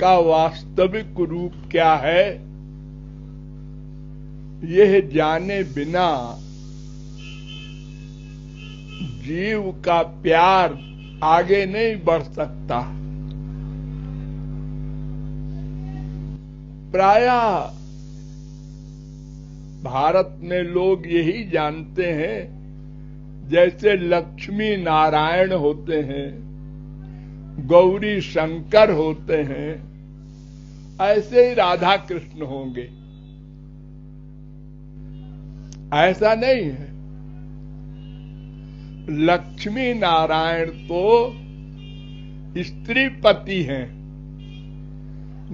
का वास्तविक रूप क्या है, यह जाने बिना जीव का प्यार आगे नहीं बढ़ सकता। प्रायः भारत में लोग यही जानते हैं, जैसे लक्ष्मी नारायण होते हैं, गौरी शंकर होते हैं, ऐसे ही राधा कृष्ण होंगे। ऐसा नहीं है। लक्ष्मी नारायण तो स्त्रीपति हैं,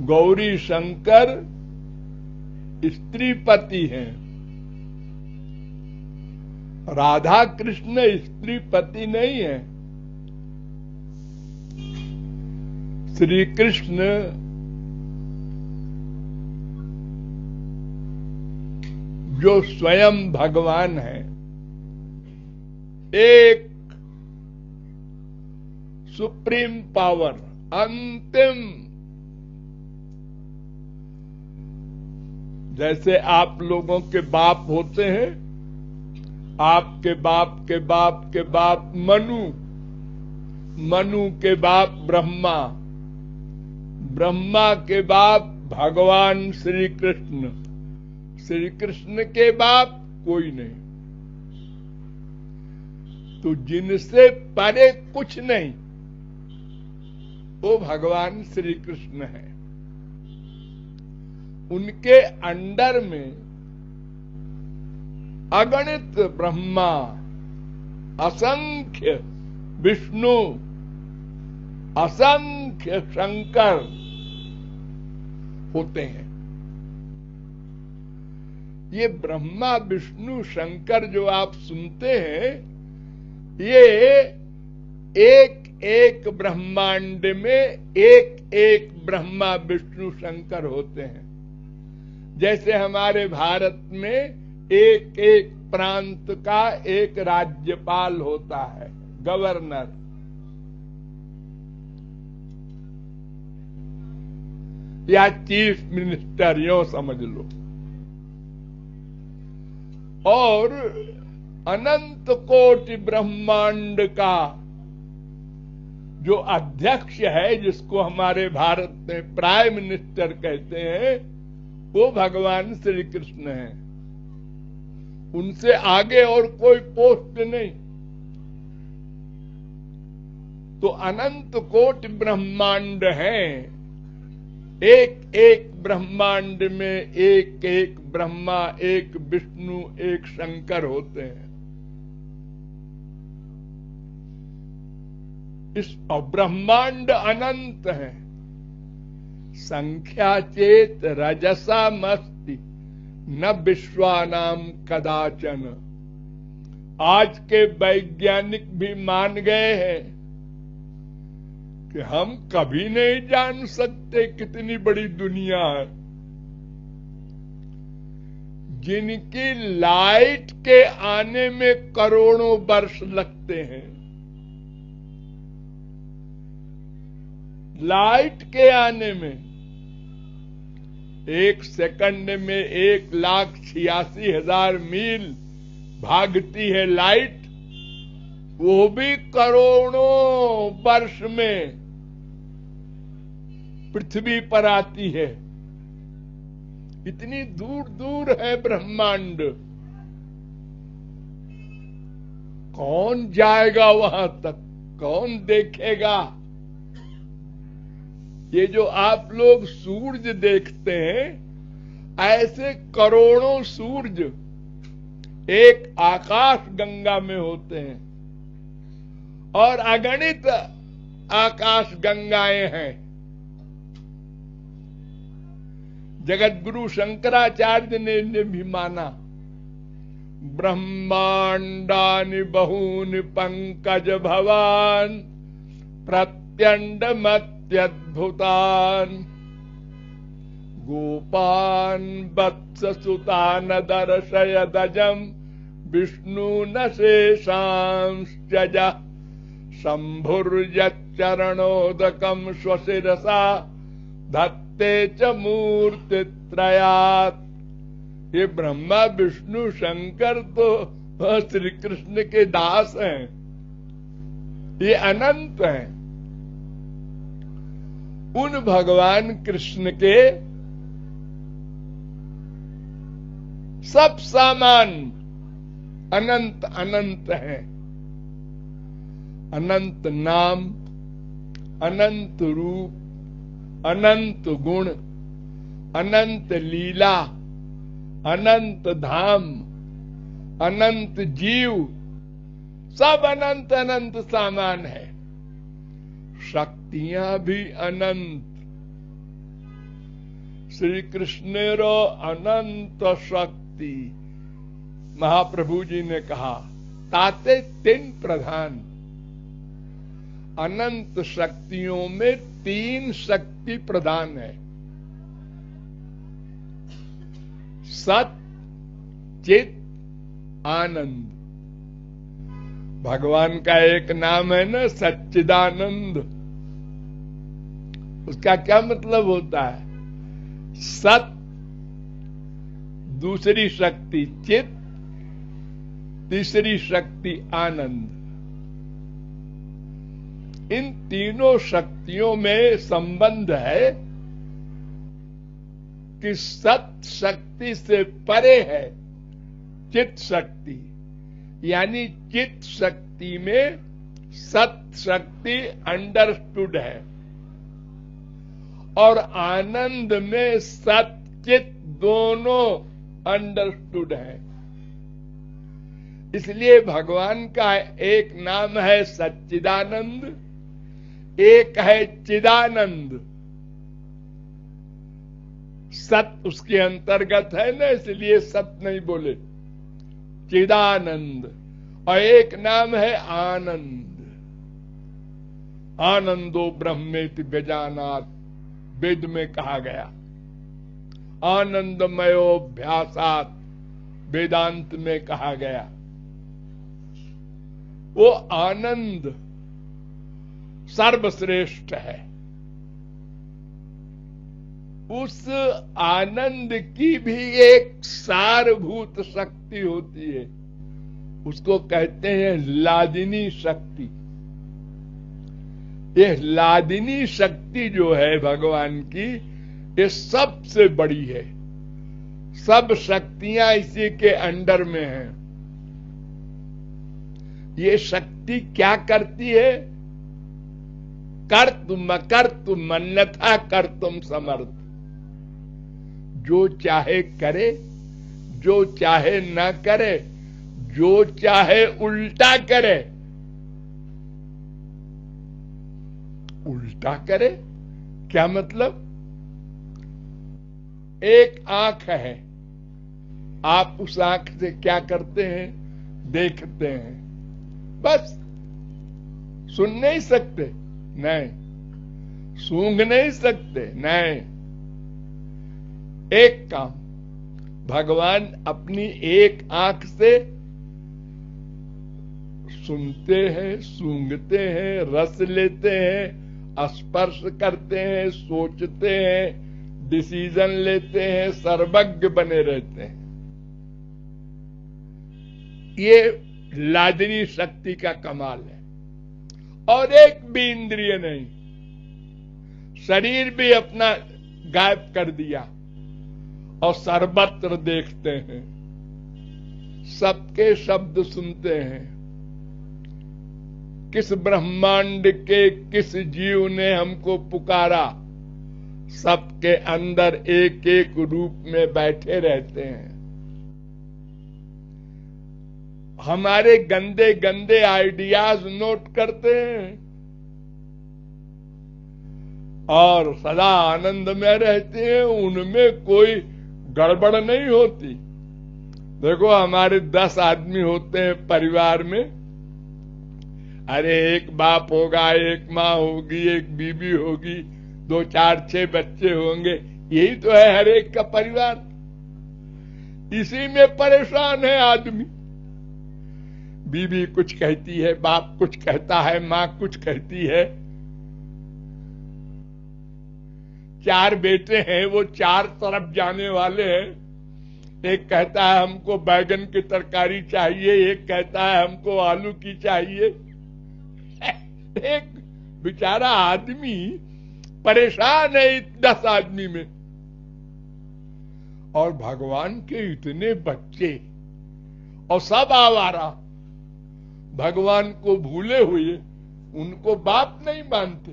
गौरी शंकर स्त्रीपति हैं, राधा कृष्ण स्त्रीपति नहीं है। श्री कृष्ण जो स्वयं भगवान है, एक सुप्रीम पावर, अंतिम, जैसे आप लोगों के बाप होते हैं, आपके बाप के बाप के बाप मनु, मनु के बाप ब्रह्मा, ब्रह्मा के बाप भगवान श्री कृष्ण, श्री कृष्ण के बाप कोई नहीं। तो जिनसे परे कुछ नहीं, वो भगवान श्री कृष्ण है। उनके अंडर में अगणित ब्रह्मा, असंख्य विष्णु, असंख्य शंकर होते हैं। ये ब्रह्मा विष्णु शंकर जो आप सुनते हैं, ये एक एक ब्रह्मांड में एक एक ब्रह्मा विष्णु शंकर होते हैं। जैसे हमारे भारत में एक एक प्रांत का एक राज्यपाल होता है, गवर्नर। या चीफ मिनिस्टर, यो समझ लो। और अनंत कोटि ब्रह्मांड का जो अध्यक्ष है, जिसको हमारे भारत में प्राइम मिनिस्टर कहते हैं, वो भगवान श्री कृष्ण हैं। उनसे आगे और कोई पोस्ट नहीं। तो अनंत कोटि ब्रह्मांड हैं, एक एक ब्रह्मांड में एक एक ब्रह्मा, एक विष्णु, एक शंकर होते हैं। इस ब्रह्मांड अनंत है। संख्या चेत रजसा मस्ति न विश्वानाम कदाचन। आज के वैज्ञानिक भी मान गए हैं कि हम कभी नहीं जान सकते कितनी बड़ी दुनिया है। जिनकी लाइट के आने में करोड़ों वर्ष लगते हैं, लाइट के आने में 1 सेकंड में 1,86,000 मील भागती है लाइट, वो भी करोड़ों वर्ष में पृथ्वी पर आती है। इतनी दूर दूर है ब्रह्मांड। कौन जाएगा वहां तक? कौन देखेगा? ये जो आप लोग सूरज देखते हैं, ऐसे करोड़ों सूरज एक आकाश गंगा में होते हैं और अगणित आकाश गंगाएं हैं। जगत गुरु शंकराचार्य ने भी माना, ब्रह्मांडानि बहूनि पंकज भवान प्रत्यंड मत्यद्भुतान गोपान वत्स सुतान दर्शयदजम विष्णु न शेषांश्च शंभुर्यच्चरणोदकम स्वशिरसा धत्ते च मूर्ति त्रयात्। ये ब्रह्मा विष्णु शंकर तो श्री कृष्ण के दास हैं, ये अनंत हैं। उन भगवान कृष्ण के सब सामान अनंत अनंत हैं। अनंत नाम, अनंत रूप, अनंत गुण, अनंत लीला, अनंत धाम, अनंत जीव, सब अनंत अनंत सामान है। शक्तियां भी अनंत। श्री कृष्ण रो अनंत शक्ति। महाप्रभु जी ने कहा ताते 3 प्रधान। अनंत शक्तियों में 3 शक्ति प्रधान है। सत, चित, आनंद। भगवान का एक नाम है ना सच्चिदानंद। उसका क्या मतलब होता है? सत, दूसरी शक्ति चित, तीसरी शक्ति आनंद। इन तीनों शक्तियों में संबंध है कि सत शक्ति से परे है चित शक्ति, यानी चित शक्ति में सत शक्ति अंडरस्टूड है और आनंद में सत चित दोनों अंडरस्टूड है। इसलिए भगवान का एक नाम है सच्चिदानंद, एक है चिदानंद। सत उसके अंतर्गत है ना, इसलिए सत नहीं बोले, चिदानंद। और एक नाम है आनंद। आनंदो ब्रह्मेति व्यजानात्, वेद में कहा गया। आनंदमयोभ्यासात्, वेदांत में कहा गया। वो आनंद सर्वश्रेष्ठ है। उस आनंद की भी एक सारभूत शक्ति होती है, उसको कहते हैं लादिनी शक्ति। ये लादिनी शक्ति जो है भगवान की, ये सबसे बड़ी है। सब शक्तियां इसी के अंडर में हैं। ये शक्ति क्या करती है? कर्तुम अकर्तुम अन्यथा कर्तुम समर्थ। जो चाहे करे, जो चाहे न करे, जो चाहे उल्टा करे। उल्टा करे क्या मतलब? एक आंख है, आप उस आंख से क्या करते हैं? देखते हैं, बस। सुन नहीं सकते? नहीं। सूंघ नहीं सकते? नहीं। एक काम, भगवान अपनी एक आंख से सुनते हैं, सूंघते हैं, रस लेते हैं, स्पर्श करते हैं, सोचते हैं, डिसीजन लेते हैं, सर्वज्ञ बने रहते हैं। ये लादिनी शक्ति का कमाल है। और एक भी इंद्रिय नहीं, शरीर भी अपना गायब कर दिया और सर्वत्र देखते हैं, सबके शब्द सुनते हैं। किस ब्रह्मांड के किस जीव ने हमको पुकारा, सबके अंदर एक एक रूप में बैठे रहते हैं। हमारे गंदे गंदे आइडियाज नोट करते हैं और सदा आनंद में रहते हैं, उनमें कोई गड़बड़ नहीं होती। देखो, हमारे 10 आदमी होते हैं परिवार में। अरे एक बाप होगा, एक माँ होगी, एक बीबी होगी, 2, 4, 6 बच्चे होंगे। यही तो है हर एक का परिवार। इसी में परेशान है आदमी। बीबी कुछ कहती है, बाप कुछ कहता है, माँ कुछ कहती है। 4 बेटे हैं, वो 4 तरफ जाने वाले हैं। एक कहता है हमको बैगन की तरकारी चाहिए, एक कहता है हमको आलू की चाहिए। एक बेचारा आदमी परेशान है 10 आदमी में, और भगवान के इतने बच्चे और सब आवारा, भगवान को भूले हुए, उनको बाप नहीं मानते।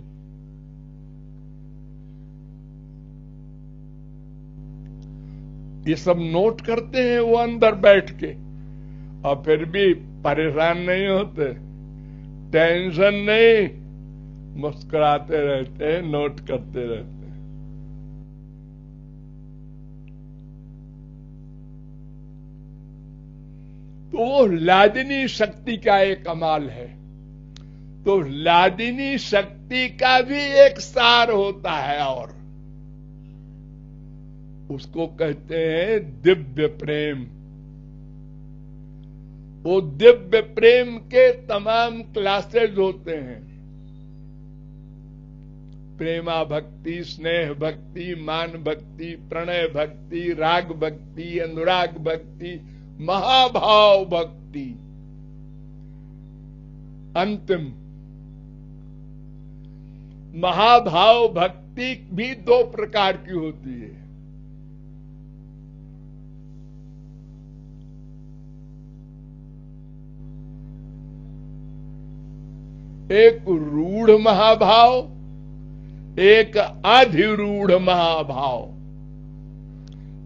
ये सब नोट करते हैं वो अंदर बैठ के, और फिर भी परेशान नहीं होते, टेंशन नहीं, मुस्कुराते रहते हैं, नोट करते रहते हैं। तो वो लादिनी शक्ति का एक कमाल है। तो लादिनी शक्ति का भी एक सार होता है, और उसको कहते हैं दिव्य प्रेम। वो दिव्य प्रेम के तमाम क्लासेस होते हैं, प्रेमा भक्ति, स्नेह भक्ति, मान भक्ति, प्रणय भक्ति, राग भक्ति, अनुराग भक्ति, महाभाव भक्ति। अंतिम महाभाव भक्ति भी 2 प्रकार की होती है। एक रूढ़ महाभाव, एक अधिरूढ़ महाभाव।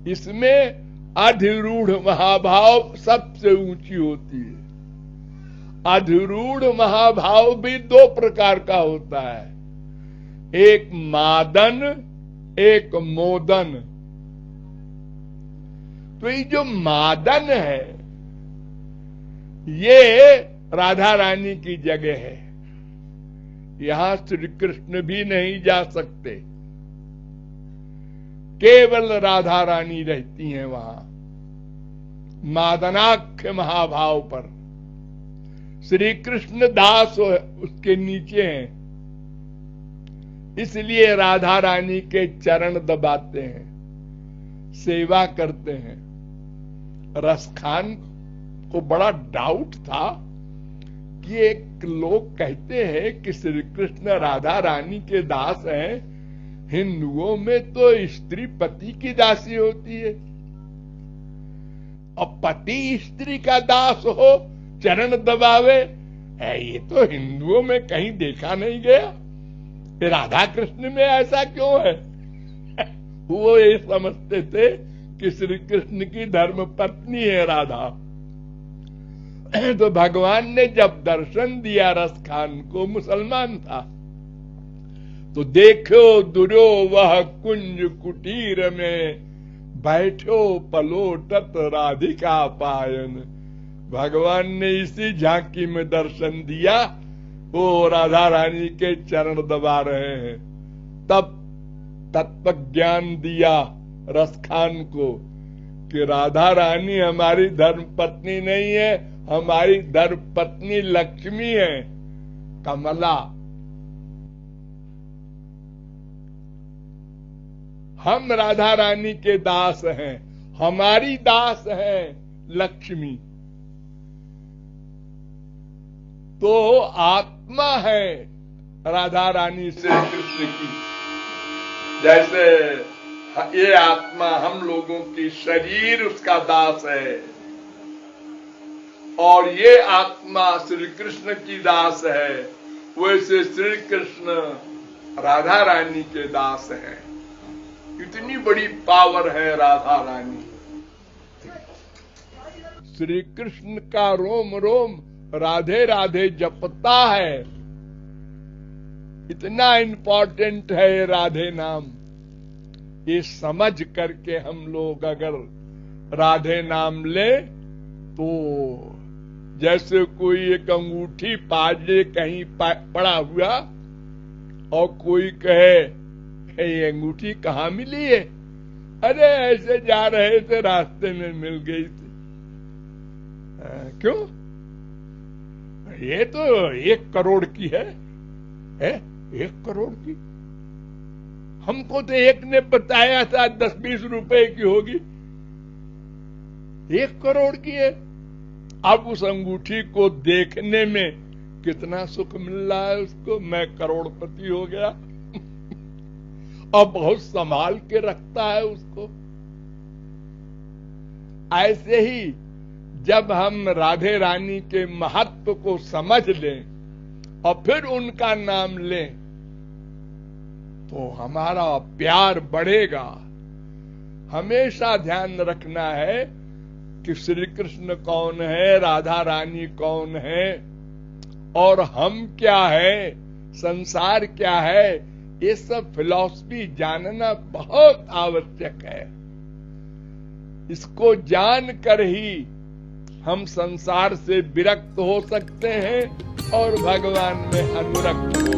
इसमें अधिरूढ़ महाभाव सबसे ऊंची होती है। अधिरूढ़ महाभाव भी 2 प्रकार का होता है, एक मादन, एक मोदन। तो ये जो मादन है, ये राधा रानी की जगह है। यहां श्री कृष्ण भी नहीं जा सकते, केवल राधा रानी रहती हैं वहां मादनाख्य महाभाव पर। श्री कृष्ण दास उसके नीचे हैं, इसलिए राधा रानी के चरण दबाते हैं, सेवा करते हैं। रसखान को बड़ा डाउट था कि एक लोग कहते हैं कि श्री कृष्ण राधा रानी के दास हैं, हिंदुओं में तो स्त्री पति की दासी होती है, और पति स्त्री का दास हो, चरण दबावे, ये तो हिंदुओं में कहीं देखा नहीं गया। राधा कृष्ण में ऐसा क्यों है? वो ये समझते थे कि श्री कृष्ण की धर्म पत्नी है राधा। तो भगवान ने जब दर्शन दिया रसखान को, मुसलमान था, तो देखो दुर्यो वह कुंज कुटीर में, बैठो पलोटत राधिका पायन। भगवान ने इसी झांकी में दर्शन दिया, वो राधा रानी के चरण दबा रहे हैं। तब तत्व ज्ञान दिया रसखान को कि राधा रानी हमारी धर्म पत्नी नहीं है, हमारी धर्म पत्नी लक्ष्मी है, कमला। हम राधा रानी के दास हैं, हमारी दास है लक्ष्मी। तो आत्मा है राधा रानी से कृष्ण की, जैसे ये आत्मा हम लोगों की, शरीर उसका दास है, और ये आत्मा श्री कृष्ण की दास है, वैसे श्री कृष्ण राधा रानी के दास हैं। इतनी बड़ी पावर है राधा रानी। श्री कृष्ण का रोम रोम राधे राधे जपता है, इतना इंपॉर्टेंट है राधे नाम। ये समझ करके हम लोग अगर राधे नाम ले, तो जैसे कोई एक अंगूठी पाजे कहीं पड़ा हुआ और कोई कहे ये अंगूठी कहाँ मिली है, अरे ऐसे जा रहे थे रास्ते में मिल गई थी। क्यों? ये तो 1 करोड़ की है 1 करोड़ की। हमको तो एक ने बताया था 10-20 रुपए की होगी, 1 करोड़ की है। अब उस अंगूठी को देखने में कितना सुख मिल रहा है उसको, मैं करोड़पति हो गया। और बहुत संभाल के रखता है उसको। ऐसे ही जब हम राधे रानी के महत्व को समझ लें और फिर उनका नाम लें तो हमारा प्यार बढ़ेगा। हमेशा ध्यान रखना है कि श्री कृष्ण कौन है, राधा रानी कौन है और हम क्या है, संसार क्या है, ये सब फिलॉसफी जानना बहुत आवश्यक है। इसको जानकर ही हम संसार से विरक्त हो सकते हैं और भगवान में अनुरक्त हो